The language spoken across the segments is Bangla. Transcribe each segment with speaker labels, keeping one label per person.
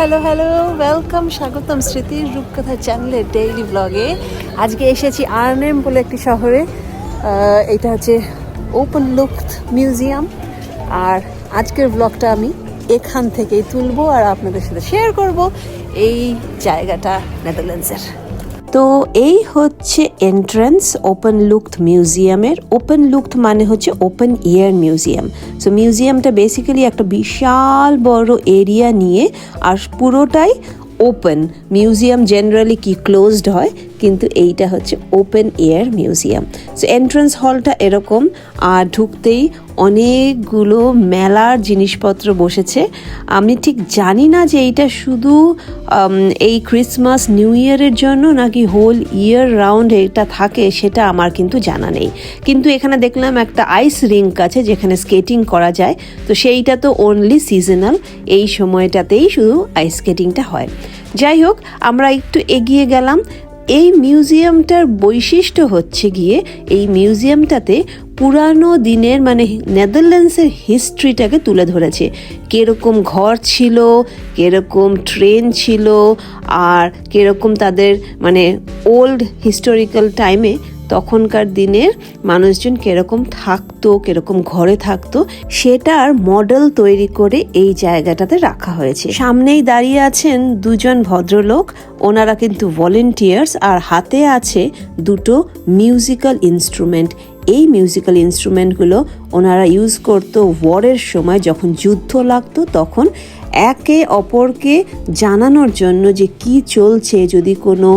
Speaker 1: হ্যালো ওয়েলকাম, স্বাগতম স্মৃতির রূপকথা চ্যানেলের ডেইলি ব্লগে। আজকে এসেছি আর্নেম বলে একটি শহরে। এটা হচ্ছে ওপেন লুকড মিউজিয়াম। আর আজকের ব্লগটা আমি এখান থেকেই তুলবো আর আপনাদের সাথে শেয়ার করব। এই জায়গাটা নেদারল্যান্ডসের। তো এই হচ্ছে এন্ট্রান্স ওপেন লুকড মিউজিয়ামের। ওপেন লুকড মানে হচ্ছে ওপেন এয়ার মিউজিয়াম। সো মিউজিয়ামটা বেসিক্যালি একটা বিশাল বড় এরিয়া নিয়ে, আর পুরোটাই ওপেন। মিউজিয়াম জেনারেলি কি ক্লোজড হয়, কিন্তু এইটা হচ্ছে open air museum. So entrance হলটা এরকম, আর ঢুকতেই অনেকগুলো মেলার জিনিসপত্র বসেছে। আমি ঠিক জানি না যে এইটা শুধু এই ক্রিসমাস নিউ ইয়ারের জন্য নাকি হোল ইয়ার রাউন্ড এটা থাকে, সেটা আমার কিন্তু জানা নেই। কিন্তু এখানে দেখলাম একটা আইস রিঙ্ক আছে যেখানে স্কেটিং করা যায়। তো সেইটা তো অনলি সিজনাল, এই সময়টাতেই শুধু আইস স্কেটিংটা হয়। যাই হোক, আমরা একটু এগিয়ে গেলাম। এই মিউজিয়ামটার বৈশিষ্ট্য হচ্ছে গিয়ে এই মিউজিয়ামটাতে পুরানো দিনের মানে নেদারল্যান্ডসের হিস্ট্রিটাকে তুলে ধরেছে। কীরকম ঘর ছিল, কীরকম ট্রেন ছিল, আর কীরকম তাদের মানে ওল্ড হিস্টোরিক্যাল টাইমে তখনকার দিনের মানুষজন কীরকম থাকতো, কীরকম ঘরে থাকতো, সেটার মডেল তৈরি করে এই জায়গাটাতে রাখা হয়েছে। সামনেই দাঁড়িয়ে আছেন দুজন ভদ্রলোক, ওনারা কিন্তু ভলেন্টিয়ার্স, আর হাতে আছে দুটো মিউজিক্যাল ইনস্ট্রুমেন্ট। এই মিউজিক্যাল ইনস্ট্রুমেন্টগুলো ওনারা ইউজ করতো ওয়ারের সময়, যখন যুদ্ধ লাগতো তখন একে অপরকে জানানোর জন্য যে কি চলছে, যদি কোনো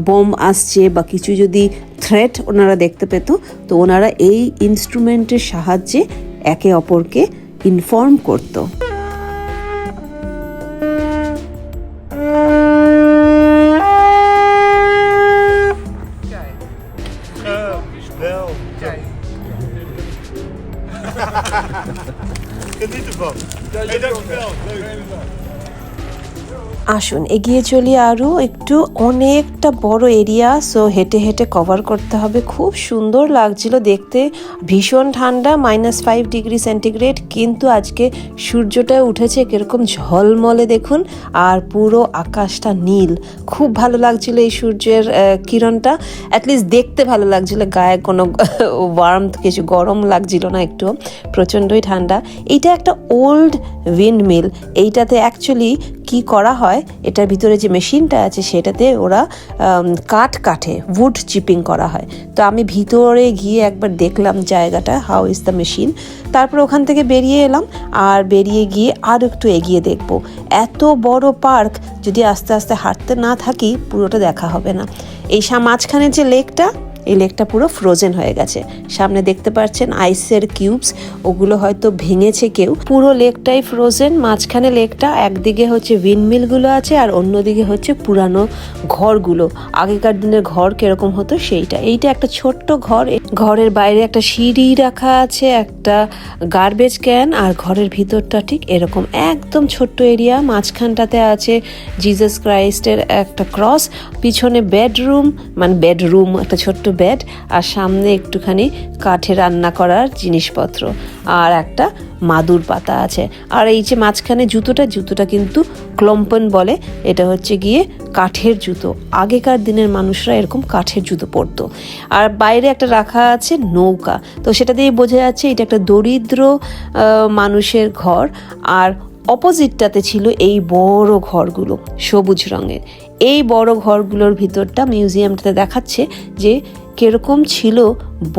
Speaker 1: বোম আসছে বা কিছু যদি থ্রেট ওনারা দেখতে পেত, তো ওনারা এই ইনস্ট্রুমেন্টের সাহায্যে একে অপরকে ইনফর্ম করতো। আসুন এগিয়ে চলি আরও একটু। অনেকটা বড় এরিয়া, সো হেঁটে হেঁটে কভার করতে হবে। খুব সুন্দর লাগছিল দেখতে, ভীষণ ঠান্ডা, -5 ডিগ্রি সেন্টিগ্রেড, কিন্তু আজকে সূর্যটা উঠেছে কিরকম ঝলমলে দেখুন, আর পুরো আকাশটা নীল। খুব ভালো লাগছিল এই সূর্যের কিরণটা, অ্যাটলিস্ট দেখতে ভালো লাগছিল। গায়ে কোনো ওয়ার্ম কিছু গরম লাগছিল না একটু, প্রচণ্ডই ঠান্ডা। এইটা একটা ওল্ড উইন্ড মিল। এইটাতে অ্যাকচুয়ালি কি করা হয়, এটার ভিতরে যে মেশিনটা আছে সেটাতে ওরা কাঠ কাটে, উড চিপিং করা হয়। তো আমি ভিতরে গিয়ে একবার দেখলাম জায়গাটা, হাউ ইজ দ্য মেশিন। তারপর ওখান থেকে বেরিয়ে এলাম, আর বেরিয়ে গিয়ে আর একটু এগিয়ে দেখব। এত বড় পার্ক, যদি আস্তে আস্তে হাঁটতে না থাকি পুরোটা দেখা হবে না। এই মাঝখানে যে লেকটা, এই লেকটা পুরো ফ্রোজেন হয়ে গেছে। সামনে দেখতে পাচ্ছেন আইসের কিউবস, ওগুলো হয়তো ভেঙেছে কেউ। পুরো লেকটাই ফ্রোজেন। মাঝখানে লেকটা, একদিকে হচ্ছে উইন্ডমিলগুলো আছে আর অন্যদিকে হচ্ছে পুরানো ঘরগুলো, আগেকার দিনের ঘর কিরকম হতো সেইটা। এইটা একটা ছোট্ট ঘর, ঘরের বাইরে একটা সিঁড়ি রাখা আছে, একটা গার্বেজ ক্যান, আর ঘরের ভিতরটা ঠিক এরকম একদম ছোট্ট এরিয়া। মাঝখানটাতে আছে জিসাস ক্রাইস্টের একটা ক্রস, পিছনে বেডরুম মানে বেডরুম একটা ছোট্ট বেড, আর সামনে একটুখানি কাঠে রান্না করার জিনিসপত্র, আর একটা মাদুর পাতা আছে। আর এই যে মাঝখানে জুতোটা কিন্তু ক্লম্পন বলে, এটা হচ্ছে গিয়ে কাঠের জুতো। আগেকার দিনের মানুষরা এরকম কাঠের জুতো পরতো। আর বাইরে একটা রাখা আছে নৌকা, তো সেটা দিয়ে বোঝা যাচ্ছে এটা একটা দরিদ্র মানুষের ঘর। আর অপোজিটটাতে ছিল এই বড় ঘরগুলো, সবুজ রঙের। এই বড় ঘরগুলোর ভিতরটা মিউজিয়ামটাতে দেখাচ্ছে যে কিরকম ছিল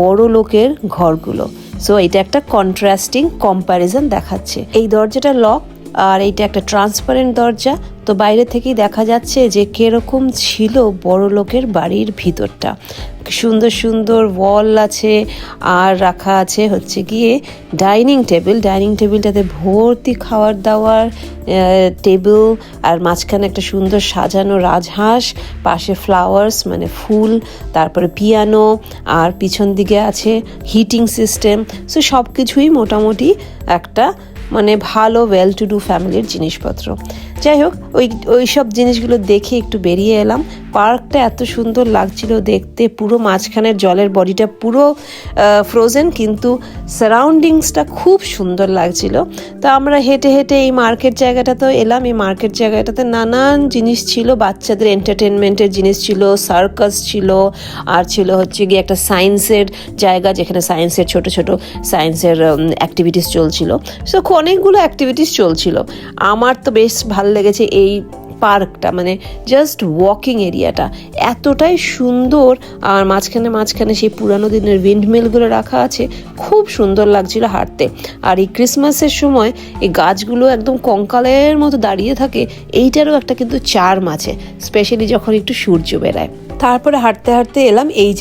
Speaker 1: বড় লোকের ঘরগুলো। সো এটা একটা কন্ট্রাস্টিং কম্প্যারিজন দেখাচ্ছে। এই দরজাটা লক, আর এইটা একটা ট্রান্সপারেন্ট দরজা, তো বাইরে থেকেই দেখা যাচ্ছে যে কিরকম ছিল বড় লোকের বাড়ির ভিতরটা। সুন্দর সুন্দর ওয়াল আছে, আর রাখা আছে হচ্ছে গিয়ে ডাইনিং টেবিলটাতে ভর্তি খাবার দাওয়ার টেবিল, আর মাঝখানে একটা সুন্দর সাজানো রাজহাঁস, পাশে ফ্লাওয়ার্স মানে ফুল, তারপরে পিয়ানো, আর পিছন দিকে আছে হিটিং সিস্টেম। সো সব কিছুই মোটামুটি একটা মানে ভালো ওয়েল টু ডু ফ্যামিলির জিনিসপত্র। যাই হোক, ওই সব জিনিসগুলো দেখে একটু বেরিয়ে এলাম। পার্কটা এত সুন্দর লাগছিল দেখতে, পুরো মাঝখানের জলের বডিটা পুরো ফ্রোজেন, কিন্তু সারাউন্ডিংসটা খুব সুন্দর লাগছিল। তো আমরা হেঁটে হেঁটে এই মার্কেট জায়গাটাতে এলাম। এই মার্কেট জায়গাটাতে নানান জিনিস ছিল, বাচ্চাদের এন্টারটেনমেন্টের জিনিস ছিল, সার্কাস ছিল, আর ছিল হচ্ছে গিয়ে একটা সায়েন্সের জায়গা যেখানে সায়েন্সের ছোট ছোট সায়েন্সের অ্যাক্টিভিটিস চলছিল। সো অনেকগুলো অ্যাক্টিভিটিস চলছিল। আমার তো বেশ ভালো লেগেছে এই পার্কটা, মানে জাস্ট ওয়াকিং এরিয়াটা এতটাই সুন্দর। আর মাঝখানে সেই পুরানো দিনের উইন্ডমিলগুলো রাখা আছে, খুব সুন্দর লাগছিল হাঁটতে। আর এই ক্রিসমাসের সময় এই গাছগুলো একদম কঙ্কালের মতো দাঁড়িয়ে থাকে, এইটারও একটা কিন্তু চার্ম আছে, স্পেশালি যখন একটু সূর্য বেড়ায়। তারপরে হাঁটতে হাঁটতে এলাম এই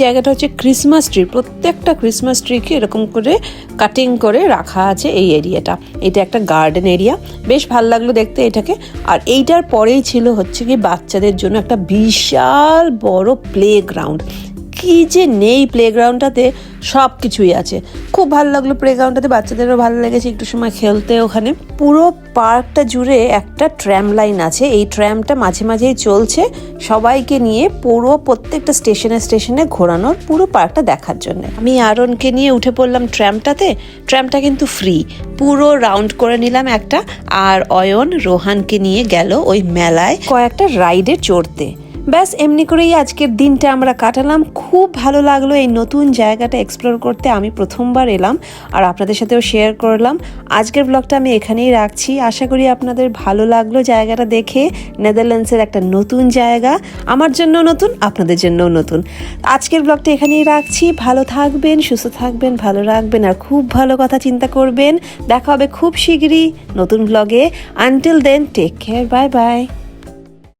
Speaker 1: জায়গাটা হচ্ছে ক্রিসমাস ট্রি। প্রত্যেকটা ক্রিসমাস ট্রিকে এরকম করে কাটিং করে রাখা আছে এই এরিয়াটা। এটা একটা গার্ডেন এরিয়া, বেশ ভালো লাগলো দেখতে এটাকে। আর এইটার পরেই ছিল হচ্ছে কি বাচ্চাদের জন্য একটা বিশাল বড় প্লেগ্রাউন্ড। কি যে নেই প্লেগ্রাউন্ডটাতে, সব কিছুই আছে। খুব ভালো লাগলো প্লেগ্রাউন্ডটাতে, বাচ্চাদেরও ভালো লেগেছে একটু সময় খেলতে ওখানে। পুরো পার্কটা জুড়ে একটা ট্র্যাম লাইন আছে, এই ট্র্যামটা মাঝে মাঝেই চলছে সবাইকে নিয়ে প্রত্যেকটা স্টেশনে ঘোরানোর, পুরো পার্কটা দেখার জন্য। আমি আরনকে নিয়ে উঠে পড়লাম ট্র্যামটা কিন্তু ফ্রি, পুরো রাউন্ড করে নিলাম একটা। আর অয়ন রোহানকে নিয়ে গেল ওই মেলায় কয়েকটা রাইডে চড়তে। ব্যাস এমনি করেই আজকের দিনটা আমরা কাটালাম। খুব ভালো লাগলো এই নতুন জায়গাটা এক্সপ্লোর করতে। আমি প্রথমবার এলাম আর আপনাদের সাথেও শেয়ার করলাম। আজকের ব্লগটা আমি এখানেই রাখছি। আশা করি আপনাদের ভালো লাগলো জায়গাটা দেখে। নেদারল্যান্ডসের একটা নতুন জায়গা, আমার জন্য নতুন, আপনাদের জন্যও নতুন। আজকের ব্লগটা এখানেই রাখছি। ভালো থাকবেন, সুস্থ থাকবেন, ভালো রাখবেন আর খুব ভালো কথা চিন্তা করবেন। দেখা হবে খুব শিগগিরই নতুন ব্লগে। Until then, take care, bye by.